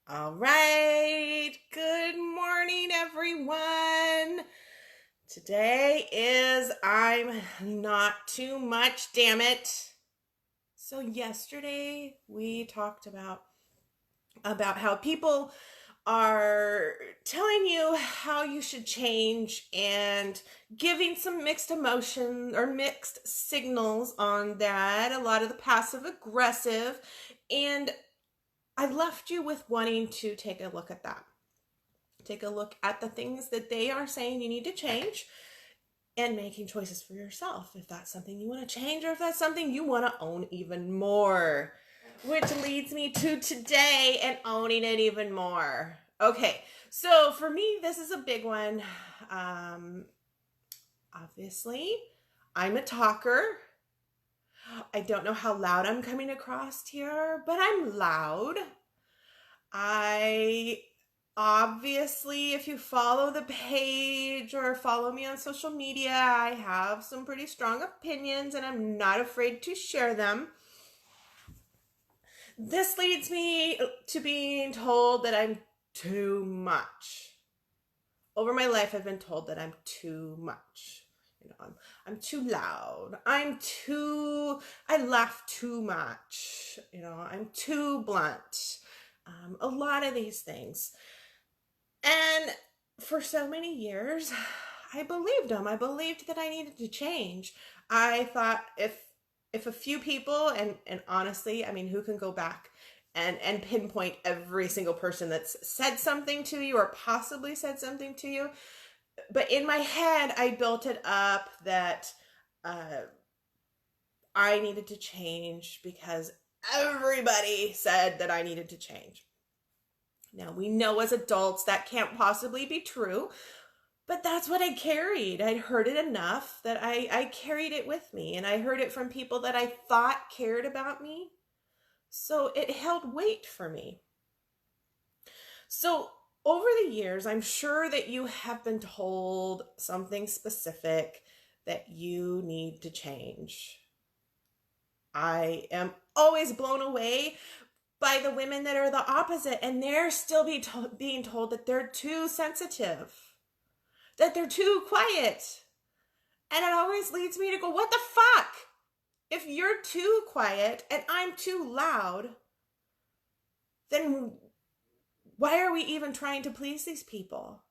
All right. Good morning, everyone. Today is I'm not too much, damn it. So yesterday we talked about how people are telling you how you should change and giving some mixed emotion or mixed signals on that, a lot of the passive aggressive, and I left you with wanting to take a look at that. Take a look at the things that they are saying you need to change and making choices for yourself. If that's something you want to change or if that's something you want to own even more. Which leads me to today and owning it even more. Okay, so for me, this is a big one. Obviously, I'm a talker. I don't know how loud I'm coming across here, but I'm loud. I obviously, if you follow the page or follow me on social media, I have some pretty strong opinions and I'm not afraid to share them. This leads me to being told that I'm too much. Over my life, I've been told that I'm too much. I'm too loud. I laugh too much. I'm too blunt. A lot of these things. And for so many years, I believed them. I believed that I needed to change. I thought if a few people, and honestly, I mean, who can go back and pinpoint every single person that's said something to you or possibly said something to you? But in my head, I built it up that I needed to change because everybody said that I needed to change. Now, we know as adults that can't possibly be true, but that's what I carried. I'd heard it enough that I carried it with me, and I heard it from people that I thought cared about me. So it held weight for me. So over the years, I'm sure that you have been told something specific that you need to change. I am always blown away by the women that are the opposite, and they're still being told that they're too sensitive, that they're too quiet. And it always leads me to go, what the fuck? If you're too quiet and I'm too loud, then why are we even trying to please these people?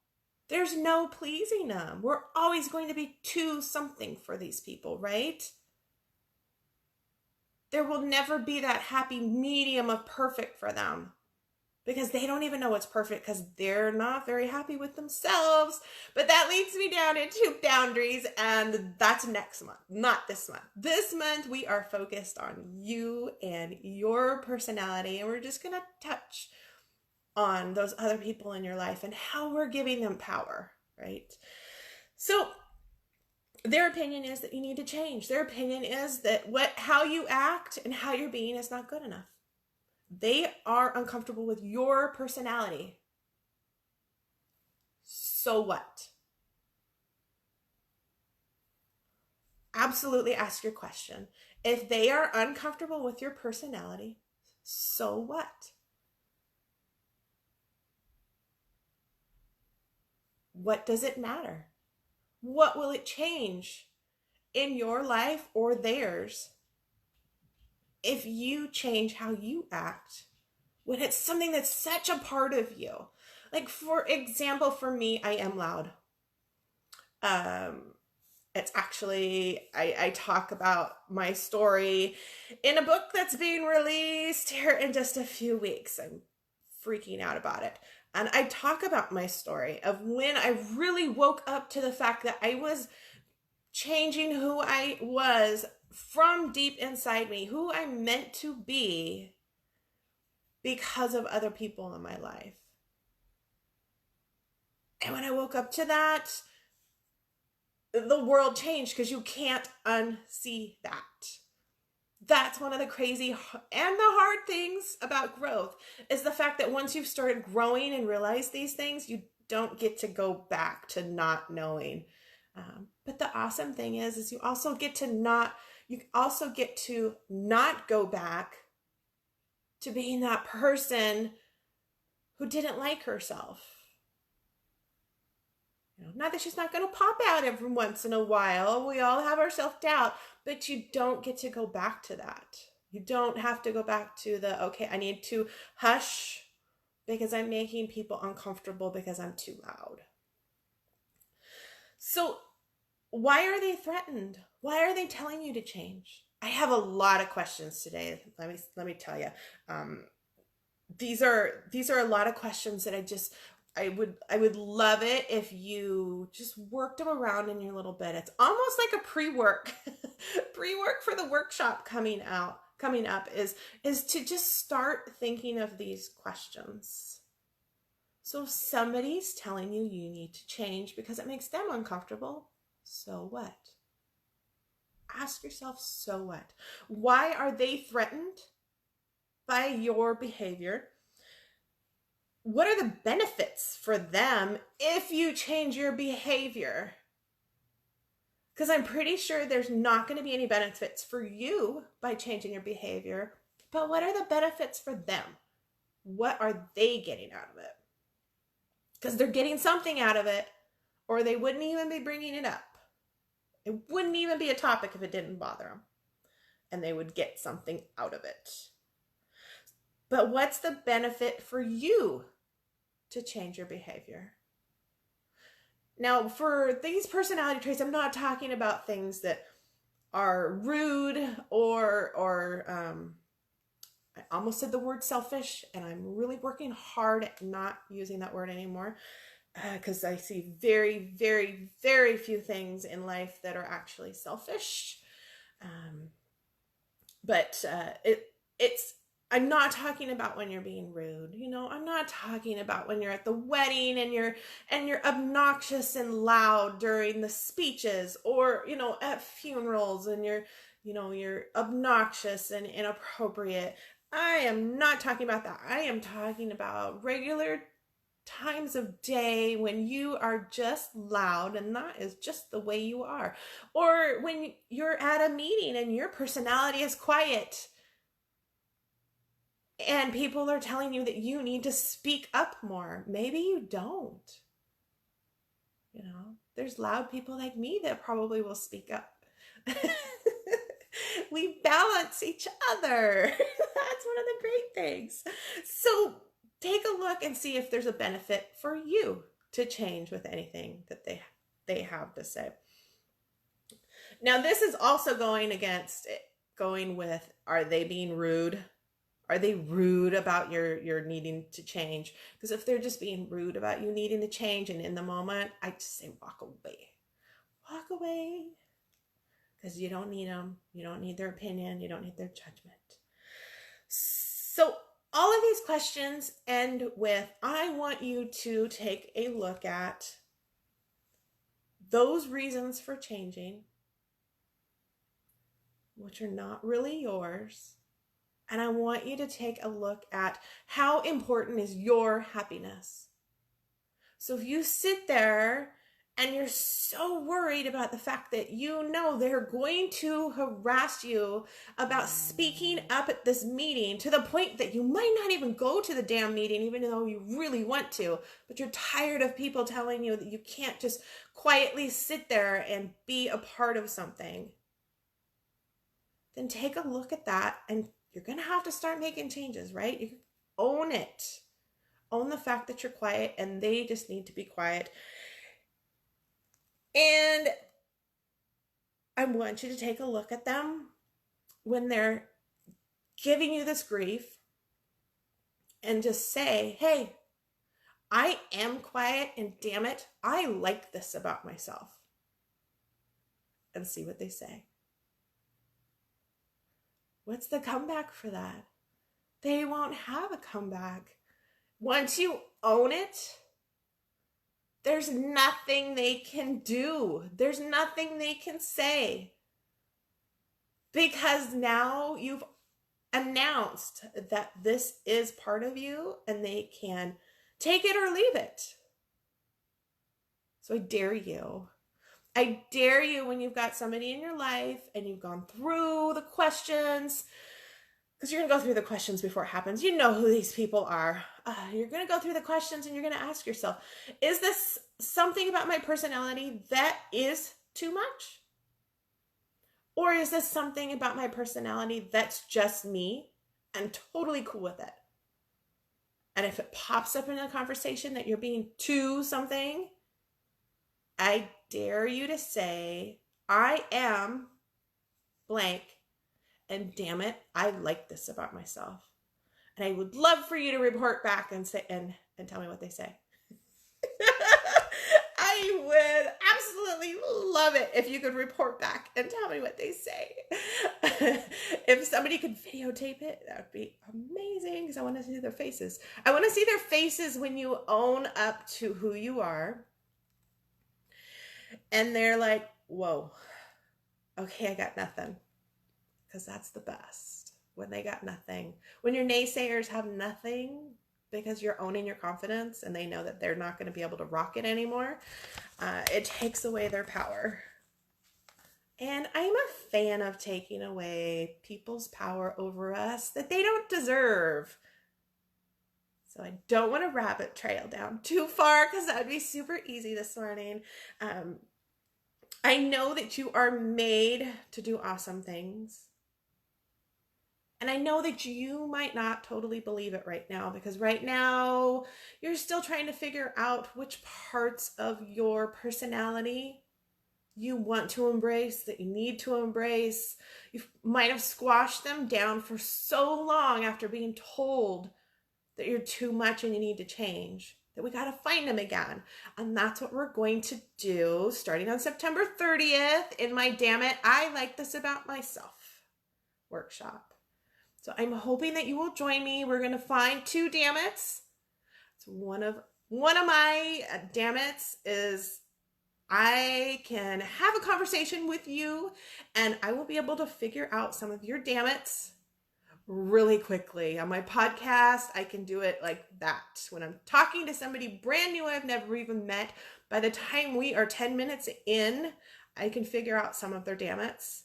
There's no pleasing them. We're always going to be too something for these people, right? There will never be that happy medium of perfect for them because they don't even know what's perfect because they're not very happy with themselves. But that leads me down into boundaries, and that's next month, not this month. This month, we are focused on you and your personality, and we're just going to touch on those other people in your life and how we're giving them power, right? So their opinion is that you need to change. Their opinion is that how you act and how you're being is not good enough. They are uncomfortable with your personality. So what? Absolutely ask your question. If they are uncomfortable with your personality, so what? What does it matter? What will it change in your life or theirs if you change how you act when it's something that's such a part of you? Like, for example, for me, I am loud. It's actually, I talk about my story in a book that's being released here in just a few weeks. I'm freaking out about it. And I talk about my story of when I really woke up to the fact that I was changing who I was from deep inside me, who I'm meant to be because of other people in my life. And when I woke up to that, the world changed because you can't unsee that. That's one of the crazy and the hard things about growth is the fact that once you've started growing and realize these things, you don't get to go back to not knowing. But the awesome thing is you also get to not go back to being that person who didn't like herself. Not that she's not going to pop out every once in a while. We all have our self-doubt, but you don't get to go back to that. You don't have to go back to okay, I need to hush because I'm making people uncomfortable because I'm too loud. So why are they threatened? Why are they telling you to change? I have a lot of questions today. Let me tell you. These are a lot of questions that I would love it if you just worked them around in your little bit. It's almost like a pre-work for the workshop coming up is to just start thinking of these questions. So if somebody's telling you need to change because it makes them uncomfortable, so what? Ask yourself, so what? Why are they threatened by your behavior? What are the benefits for them if you change your behavior? Because I'm pretty sure there's not going to be any benefits for you by changing your behavior, but what are the benefits for them? What are they getting out of it? Because they're getting something out of it, or they wouldn't even be bringing it up. It wouldn't even be a topic if it didn't bother them, and they would get something out of it. But what's the benefit for you to change your behavior? Now, for these personality traits, I'm not talking about things that are rude or I almost said the word selfish, and I'm really working hard at not using that word anymore because I see very, very, very few things in life that are actually selfish. I'm not talking about when you're being rude. I'm not talking about when you're at the wedding and you're obnoxious and loud during the speeches, or at funerals and you're obnoxious and inappropriate. I am not talking about that. I am talking about regular times of day when you are just loud and that is just the way you are. Or when you're at a meeting and your personality is quiet and people are telling you that you need to speak up more. Maybe you don't. There's loud people like me that probably will speak up. We balance each other. That's one of the great things. So take a look and see if there's a benefit for you to change with anything that they have to say. Now, this is also going with, are they being rude? Are they rude about your needing to change? Because if they're just being rude about you needing to change and in the moment, I just say walk away. Walk away. Because you don't need them. You don't need their opinion. You don't need their judgment. So all of these questions end with, I want you to take a look at those reasons for changing, which are not really yours. And I want you to take a look at how important is your happiness. So if you sit there and you're so worried about the fact that they're going to harass you about speaking up at this meeting to the point that you might not even go to the damn meeting, even though you really want to, but you're tired of people telling you that you can't just quietly sit there and be a part of something, then take a look at that, and you're going to have to start making changes, right? You own it. Own the fact that you're quiet and they just need to be quiet. And I want you to take a look at them when they're giving you this grief and just say, hey, I am quiet, and damn it, I like this about myself. And see what they say. What's the comeback for that? They won't have a comeback. Once you own it, there's nothing they can do. There's nothing they can say. Because now you've announced that this is part of you and they can take it or leave it. So I dare you. I dare you, when you've got somebody in your life and you've gone through the questions, because you're going to go through the questions before it happens. You know who these people are. You're going to go through the questions and you're going to ask yourself, is this something about my personality that is too much? Or is this something about my personality that's just me and totally cool with it? And if it pops up in a conversation that you're being too something, I dare you to say, I am blank, and damn it, I like this about myself. And I would love for you to report back and say and tell me what they say. I would absolutely love it if you could report back and tell me what they say. If somebody could videotape it, that would be amazing, because I want to see their faces. I want to see their faces when you own up to who you are. And they're like, whoa, okay, I got nothing. Because that's the best, when they got nothing. When your naysayers have nothing, because you're owning your confidence and they know that they're not going to be able to rock it anymore, it takes away their power. And I'm a fan of taking away people's power over us that they don't deserve. So I don't want to rabbit trail down too far, because that would be super easy this morning. I know that you are made to do awesome things. And I know that you might not totally believe it right now, because right now you're still trying to figure out which parts of your personality you want to embrace, that you need to embrace. You might have squashed them down for so long after being told that you're too much and you need to change, that we got to find them again. And that's what we're going to do starting on September 30th in my Damn It, I Like This About Myself workshop. So I'm hoping that you will join me. We're going to find 2 damn it's. So one of my damn it's is I can have a conversation with you and I will be able to figure out some of your damn it's really quickly. On my podcast, I can do it like that. When I'm talking to somebody brand new I've never even met, by the time we are 10 minutes in, I can figure out some of their damn it's.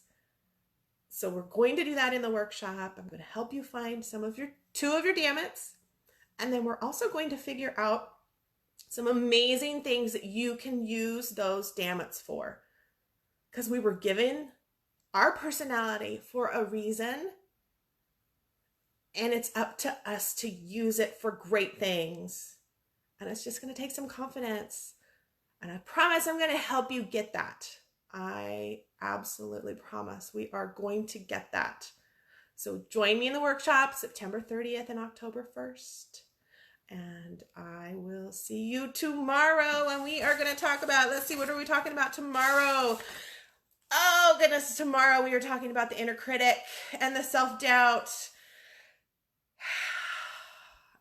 So we're going to do that in the workshop. I'm going to help you find 2 of your damn it's. And then we're also going to figure out some amazing things that you can use those damn it's for. Because we were given our personality for a reason. And it's up to us to use it for great things. And it's just going to take some confidence. And I promise I'm going to help you get that. I absolutely promise we are going to get that. So join me in the workshop September 30th and October 1st. And I will see you tomorrow. And we are going to talk about, let's see, what are we talking about tomorrow? Oh, goodness, tomorrow we are talking about the inner critic and the self-doubt.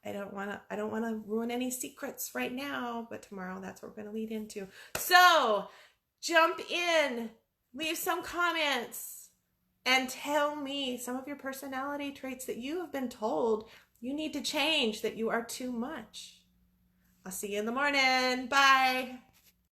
I don't want to ruin any secrets right now, but tomorrow that's what we're going to lead into. So jump in, leave some comments, and tell me some of your personality traits that you have been told you need to change, that you are too much. I'll see you in the morning. Bye.